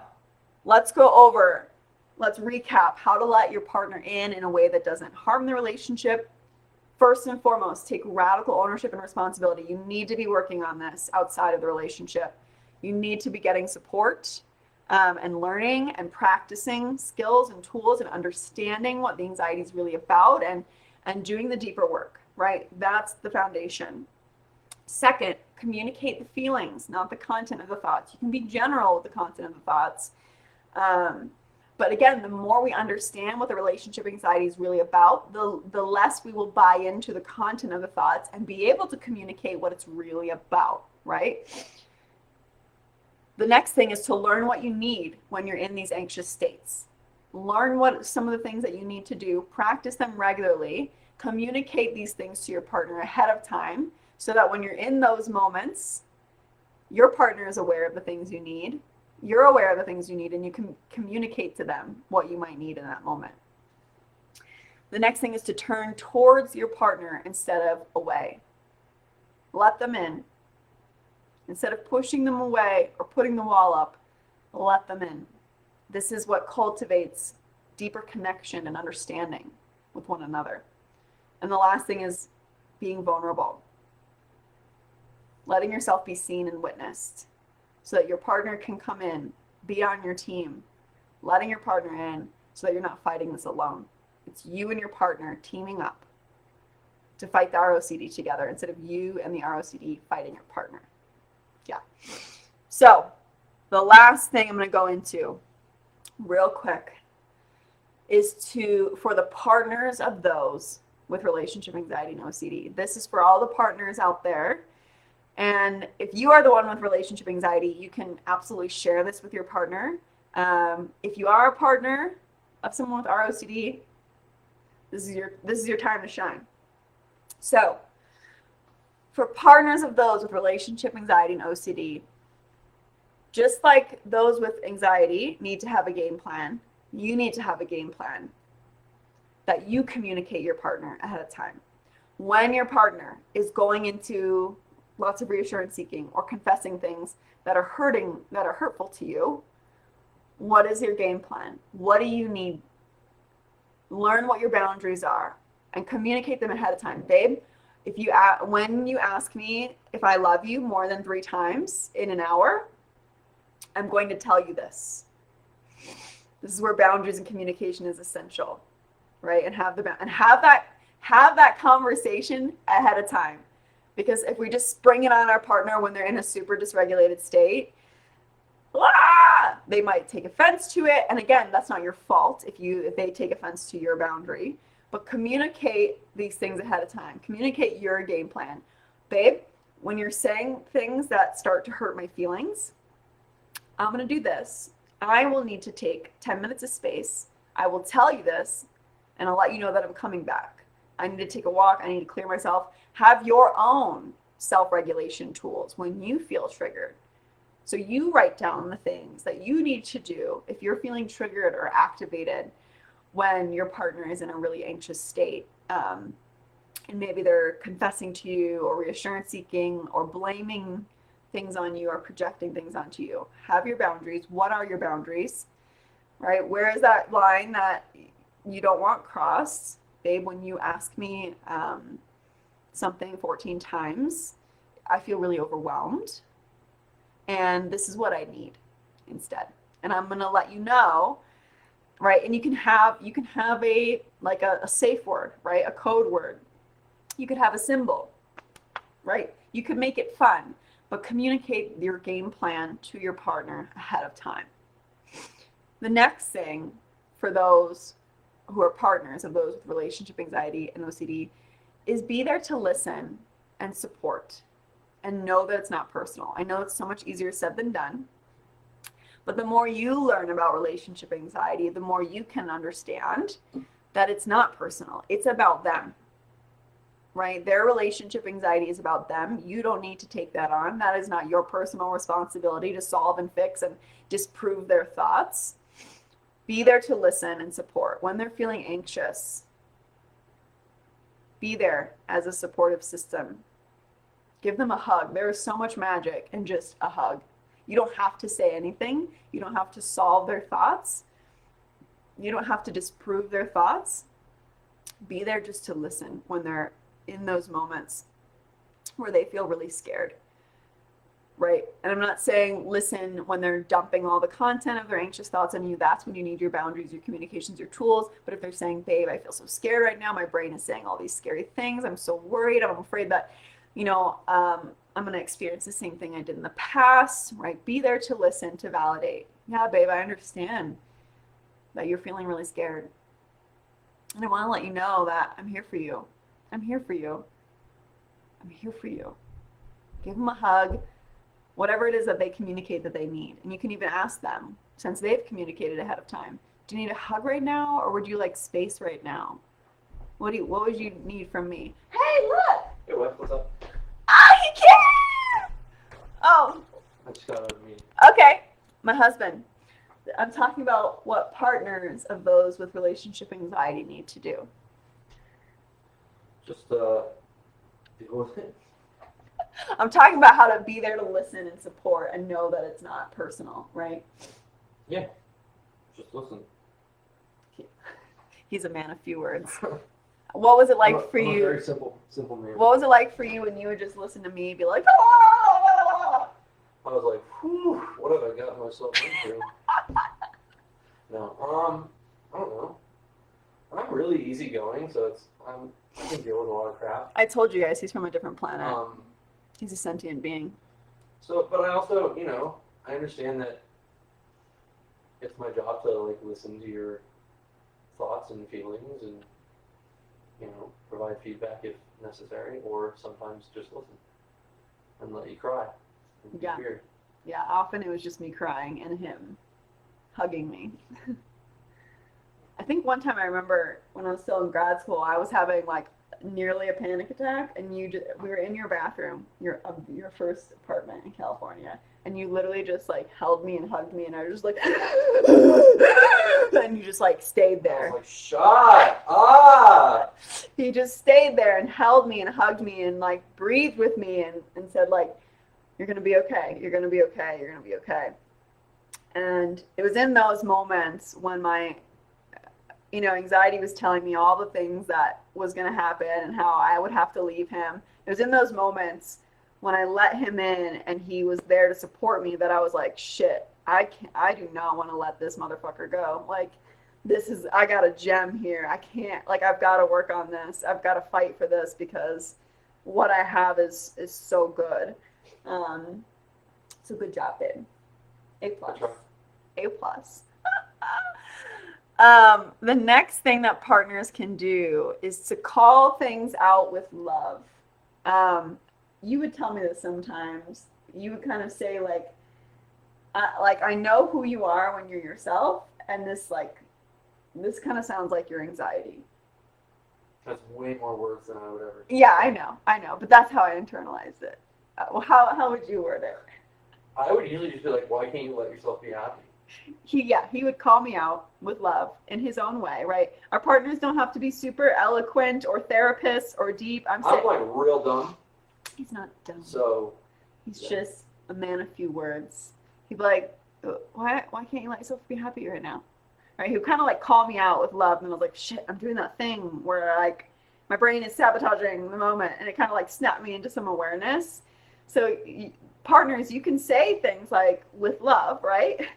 let's recap how to let your partner in a way that doesn't harm the relationship. First and foremost, take radical ownership and responsibility. You need to be working on this outside of the relationship. You need to be getting support and learning and practicing skills and tools and understanding what the anxiety is really about and doing the deeper work, right? That's the foundation. Second, communicate the feelings, not the content of the thoughts. You can be general with the content of the thoughts. But again, the more we understand what the relationship anxiety is really about, the less we will buy into the content of the thoughts and be able to communicate what it's really about, right? The next thing is to learn what you need when you're in these anxious states. Learn what some of the things that you need to do, practice them regularly, communicate these things to your partner ahead of time so that when you're in those moments, Your partner is aware of the things you need. You're aware of the things you need, and you can communicate to them what you might need in that moment. The next thing is to turn towards your partner instead of away. Let them in. Instead of pushing them away or putting the wall up, let them in. This is what cultivates deeper connection and understanding with one another. And the last thing is being vulnerable. Letting yourself be seen and witnessed so that your partner can come in, be on your team, letting your partner in so that you're not fighting this alone. It's you and your partner teaming up to fight the ROCD together instead of you and the ROCD fighting your partner. Yeah. So the last thing I'm going to go into real quick is for the partners of those with relationship anxiety and OCD. This is for all the partners out there. And if you are the one with relationship anxiety, you can absolutely share this with your partner. If you are a partner of someone with ROCD, this is your time to shine. So, for partners of those with relationship anxiety and OCD, just like those with anxiety need to have a game plan, you need to have a game plan that you communicate your partner ahead of time. When your partner is going into lots of reassurance seeking or confessing things that are hurtful to you, what is your game plan? What do you need? Learn what your boundaries are and communicate them ahead of time. Babe, when you ask me if I love you more than 3 times in an hour, I'm going to tell you this. This is where boundaries and communication is essential, right? And have that conversation ahead of time. Because if we just spring it on our partner when they're in a super dysregulated state, they might take offense to it. And again, that's not your fault if they take offense to your boundary. But communicate these things ahead of time. Communicate your game plan. Babe, when you're saying things that start to hurt my feelings, I'm going to do this. I will need to take 10 minutes of space. I will tell you this, and I'll let you know that I'm coming back. I need to take a walk. I need to clear myself. Have your own self-regulation tools when you feel triggered. So you write down the things that you need to do if you're feeling triggered or activated when your partner is in a really anxious state. And maybe they're confessing to you or reassurance seeking or blaming things on you or projecting things onto you. Have your boundaries. What are your boundaries? Right? Where is that line that you don't want crossed? Babe, when you ask me something 14 times, I feel really overwhelmed. And this is what I need instead. And I'm going to let you know, right? And you can have a safe word, right? A code word. You could have a symbol, right? You could make it fun, but communicate your game plan to your partner ahead of time. The next thing for those who are partners of those with relationship anxiety and OCD is be there to listen and support and know that it's not personal. I know it's so much easier said than done, but the more you learn about relationship anxiety, the more you can understand that it's not personal. It's about them, right? Their relationship anxiety is about them. You don't need to take that on. That is not your personal responsibility to solve and fix and disprove their thoughts. Be there to listen and support. When they're feeling anxious, be there as a supportive system. Give them a hug. There is so much magic in just a hug. You don't have to say anything. You don't have to solve their thoughts. You don't have to disprove their thoughts. Be there just to listen when they're in those moments where they feel really scared. Right? And I'm not saying listen when they're dumping all the content of their anxious thoughts on you. That's when you need your boundaries, your communications, your tools. But if they're saying, babe, I feel so scared right now. My brain is saying all these scary things. I'm so worried. I'm afraid that, I'm going to experience the same thing I did in the past, right? Be there to listen, to validate. Yeah, babe, I understand that you're feeling really scared. And I want to let you know that I'm here for you. I'm here for you. I'm here for you. Give them a hug. Whatever it is that they communicate that they need. And you can even ask them, since they've communicated ahead of time, do you need a hug right now, or would you like space right now? What would you need from me? Hey, look! Hey, what? What's up? Ah, he can't! Oh, I just got out of me. Okay, my husband. I'm talking about what partners of those with relationship anxiety need to do. Just deal with it. I'm talking about how to be there to listen and support and know that it's not personal, right? Yeah. Just listen. He's a man of few words. What was it like for I'm you? a very simple man. What was it like for you when you would just listen to me and be like, ah! I was like, whew, what have I gotten myself into? No, I don't know. I'm really easygoing, so I can deal with a lot of crap. I told you guys he's from a different planet. Um, He's a sentient being. So, but I also, I understand that it's my job to like listen to your thoughts and feelings and provide feedback if necessary, or sometimes just listen and let you cry. And be Yeah. weird. Yeah, often it was just me crying and him hugging me. I think one time I remember when I was still in grad school, I was having like nearly a panic attack, and we were in your bathroom, your first apartment in California, and you literally just like held me and hugged me, and I was just like, and you just like stayed I there. was like, shut up! He just stayed there and held me and hugged me and like breathed with me and said like, you're gonna be okay, you're gonna be okay, you're gonna be okay. And it was in those moments when my anxiety was telling me all the things that was going to happen and how I would have to leave him. It was in those moments when I let him in and he was there to support me that I was like, shit, I do not want to let this motherfucker go. Like, I got a gem here. I can't, like, I've got to work on this. I've got to fight for this because what I have is so good. So good job, babe. A+. A+. The next thing that partners can do is to call things out with love. You would tell me this sometimes. You would kind of say like I know who you are when you're yourself, and this kind of sounds like your anxiety. That's way more words than I would ever. Yeah, I know, but that's how I internalized it. How would you word it? I would usually just be like, why can't you let yourself be happy? He would call me out with love in his own way, right? Our partners don't have to be super eloquent or therapists or deep. I'm like real dumb. He's not dumb. So he's just a man of few words. He'd be like, why can't you let yourself be happy right now? Right? He would kind of like call me out with love, and I was like, shit, I'm doing that thing where like my brain is sabotaging the moment, and it kind of like snapped me into some awareness. So partners, you can say things like with love, right?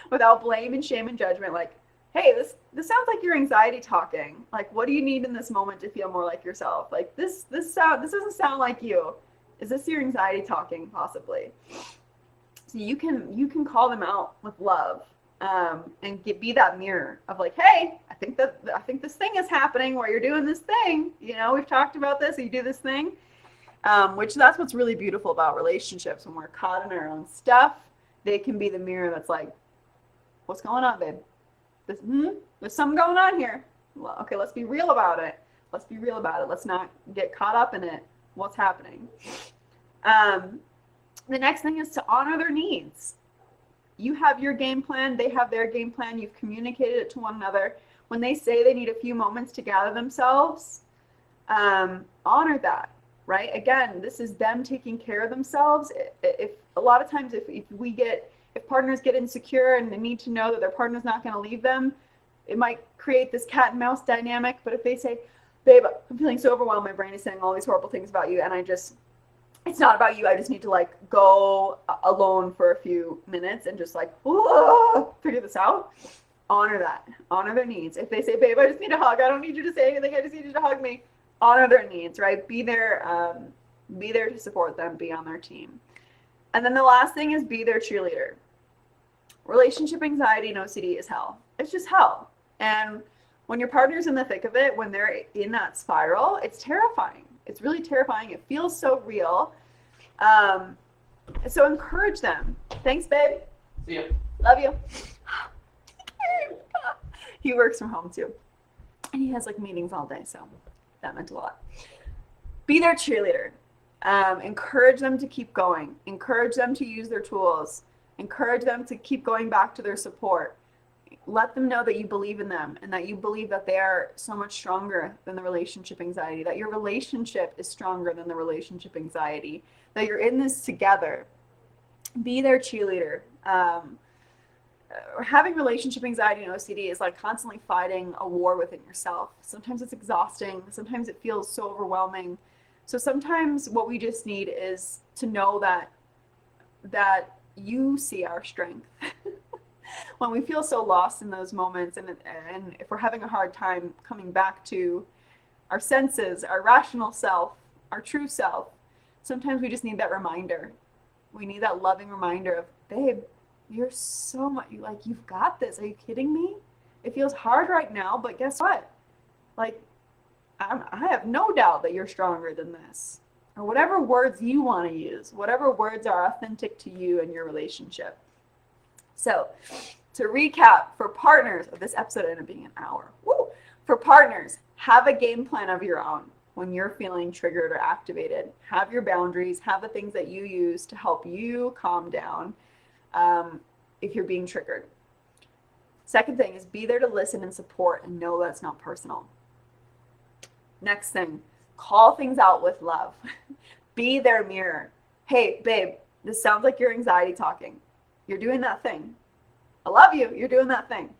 Without blame and shame and judgment, like, hey, this sounds like your anxiety talking. Like, what do you need in this moment to feel more like yourself? Like this doesn't sound like you. Is this your anxiety talking, possibly? So you can call them out with love, and be that mirror of like, hey, I think this thing is happening where you're doing this thing. We've talked about this. You do this thing, which that's what's really beautiful about relationships. When we're caught in our own stuff, they can be the mirror that's like, what's going on, babe? There's something going on here. Well, okay, let's be real about it. Let's not get caught up in it. What's happening? The next thing is to honor their needs. You have your game plan. They have their game plan. You've communicated it to one another. When they say they need a few moments to gather themselves, honor that, right? Again, this is them taking care of themselves. If a lot of times, if partners get insecure and they need to know that their partner's not going to leave them, it might create this cat and mouse dynamic. But if they say, babe, I'm feeling so overwhelmed, my brain is saying all these horrible things about you, and it's not about you, I just need to like go alone for a few minutes and just like figure this out. Honor that. Honor their needs. If they say, babe, I just need a hug, I don't need you to say anything, I just need you to hug me. Honor their needs, right? Be there to support them, be on their team. And then the last thing is be their cheerleader. Relationship anxiety and OCD is hell. It's just hell. And when your partner's in the thick of it, when they're in that spiral, it's terrifying. It's really terrifying. It feels so real. So encourage them. Thanks, babe. See ya. Love you. He works from home too. And he has like meetings all day, so that meant a lot. Be their cheerleader. Encourage them to keep going. Encourage them to use their tools. Encourage them to keep going back to their support. Let them know that you believe in them and that you believe that they are so much stronger than the relationship anxiety, that your relationship is stronger than the relationship anxiety, that you're in this together. Be their cheerleader. Having relationship anxiety and OCD is like constantly fighting a war within yourself. Sometimes it's exhausting. Sometimes it feels so overwhelming. So sometimes what we just need is to know that you see our strength. When we feel so lost in those moments, and if we're having a hard time coming back to our senses, our rational self, our true self, sometimes we just need that reminder. We need that loving reminder of, babe, you're so much, like, you've got this. Are you kidding me? It feels hard right now, but guess what? Like, I have no doubt that you're stronger than this. Or whatever words you want to use, whatever words are authentic to you and your relationship. So, to recap, for partners, this episode ended up being an hour. Woo! For partners, have a game plan of your own when you're feeling triggered or activated. Have your boundaries, have the things that you use to help you calm down if you're being triggered. Second thing is be there to listen and support and know that's not personal. Next thing, call things out with love. Be their mirror. Hey, babe, this sounds like your anxiety talking. You're doing that thing. I love you. You're doing that thing.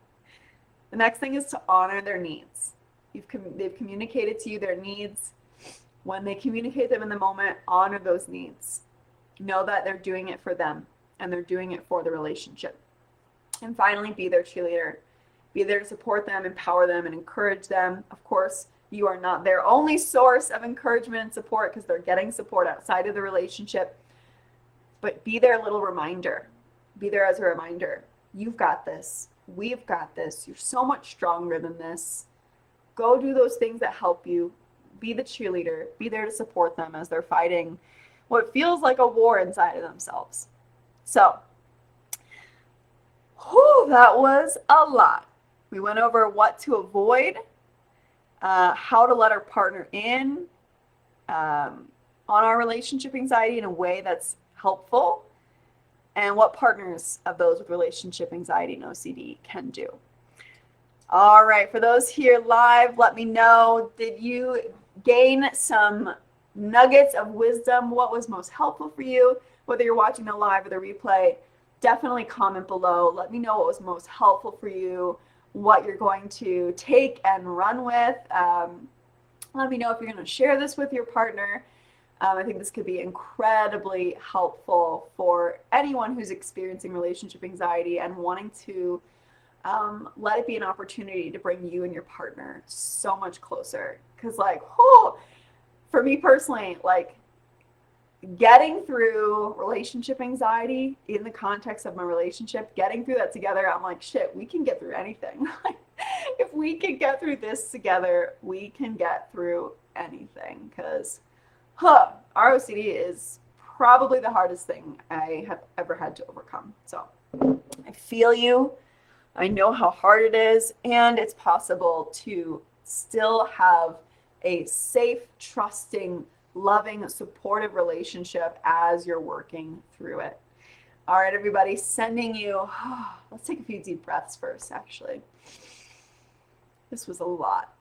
The next thing is to honor their needs. They've communicated to you their needs. When they communicate them in the moment, honor those needs. Know that they're doing it for them and they're doing it for the relationship. And finally, be their cheerleader. Be there to support them, empower them, and encourage them. Of course, you are not their only source of encouragement and support because they're getting support outside of the relationship. But be their little reminder. Be there as a reminder. You've got this. We've got this. You're so much stronger than this. Go do those things that help you. Be the cheerleader. Be there to support them as they're fighting what feels like a war inside of themselves. So, that was a lot. We went over what to avoid, how to let our partner in on our relationship anxiety in a way that's helpful, and what partners of those with relationship anxiety and OCD can do. All right, for those here live, let me know, did you gain some nuggets of wisdom? What was most helpful for you? Whether you're watching the live or the replay, definitely comment below. Let me know what was most helpful for you, what you're going to take and run with. Let me know if you're going to share this with your partner. I think this could be incredibly helpful for anyone who's experiencing relationship anxiety and wanting to let it be an opportunity to bring you and your partner so much closer. Because, like, for me personally, like, getting through relationship anxiety in the context of my relationship, getting through that together, I'm like, shit, we can get through anything. If we can get through this together, we can get through anything. Because our OCD is probably the hardest thing I have ever had to overcome. So I feel you. I know how hard it is, and it's possible to still have a safe, trusting, loving, supportive relationship as you're working through it. All right, everybody, sending you, let's take a few deep breaths first, actually. This was a lot.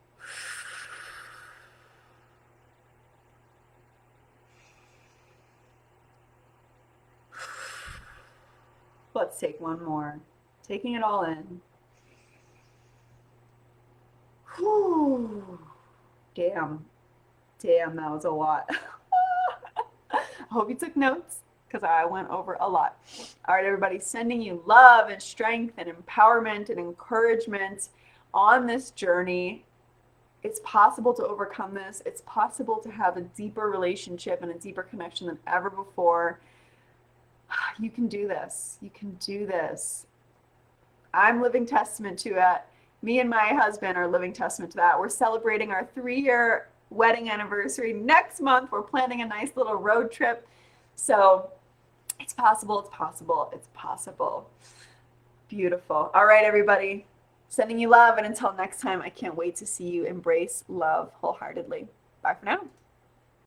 Let's take one more. Taking it all in. Whew. Damn, that was a lot. I hope you took notes because I went over a lot. All right, everybody, sending you love and strength and empowerment and encouragement on this journey. It's possible to overcome this. It's possible to have a deeper relationship and a deeper connection than ever before. You can do this. You can do this. I'm living testament to it. Me and my husband are living testament to that. We're celebrating our 3-year wedding anniversary next month. We're planning a nice little road trip. So it's possible, it's possible, it's possible. Beautiful. All right, everybody. Sending you love. And until next time, I can't wait to see you embrace love wholeheartedly. Bye for now.